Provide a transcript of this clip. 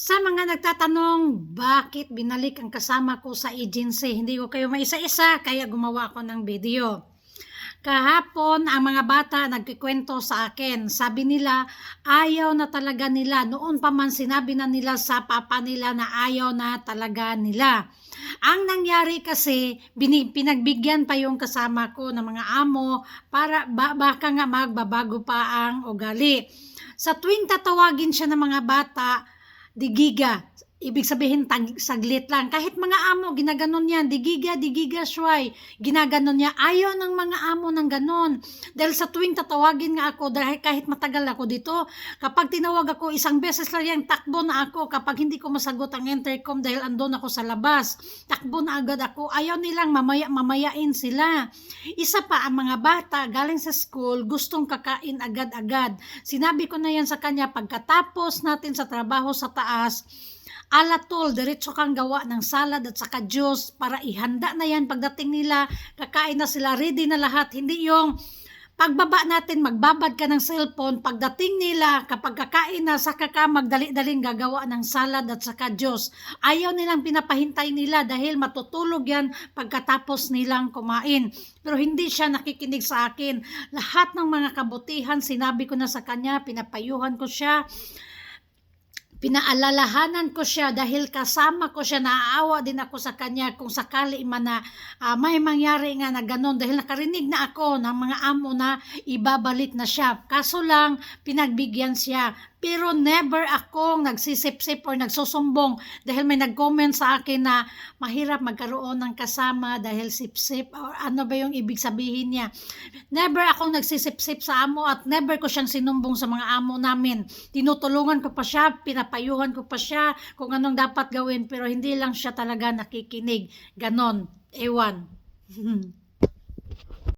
Sa mga nagtatanong, bakit binalik ang kasama ko sa agency? Hindi ko kayo maisa-isa, kaya gumawa ako ng video. Kahapon, ang mga bata nagkikwento sa akin. Sabi nila, ayaw na talaga nila. Noon pa man sinabi na nila sa papa nila na ayaw na talaga nila. Ang nangyari kasi, pinagbigyan pa yung kasama ko ng mga amo para baka nga magbabago pa ang ugali. Sa tuwing tatawagin siya ng mga bata, digiga. Ibig sabihin, saglit lang. Kahit mga amo, ginaganon yan. Digiga, shuay. Ginaganon niya. Ayaw ng mga amo ng ganon. Dahil sa tuwing tatawagin nga ako, dahil kahit matagal ako dito, kapag tinawag ako, isang beses lang yan, takbo na ako. Kapag hindi ko masagot ang intercom dahil andon ako sa labas, takbo na agad ako. Ayaw nilang mamayain sila. Isa pa, ang mga bata galing sa school, gustong kakain agad-agad. Sinabi ko na yan sa kanya, pagkatapos natin sa trabaho sa taas, alatol, diretso kang gawa ng salad at saka juice para ihanda na yan pagdating nila, kakain na sila, ready na lahat. Hindi yung pagbaba natin, magbabad ka ng cellphone, pagdating nila, kapag kakain na, saka ka magdali-daling gagawa ng salad at saka juice. Ayaw nilang pinapahintay nila dahil matutulog yan pagkatapos nilang kumain. Pero hindi siya nakikinig sa akin. Lahat ng mga kabutihan, sinabi ko na sa kanya, pinapayuhan ko siya, pinaalalahanan ko siya dahil kasama ko siya, naaawa din ako sa kanya kung sakali man na may mangyari nga na ganon dahil nakarinig na ako ng mga amo na ibabalik na siya. Kaso lang, pinagbigyan siya. Pero never akong nagsisip-sip or nagsusumbong dahil may nag-comment sa akin na mahirap magkaroon ng kasama dahil sip-sip or ano ba yung ibig sabihin niya. Never akong nagsisip-sip sa amo at never ko siyang sinumbong sa mga amo namin. Tinutulungan ko pa siya, pinapayuhan ko pa siya kung anong dapat gawin pero hindi lang siya talaga nakikinig. Ganon. Ewan.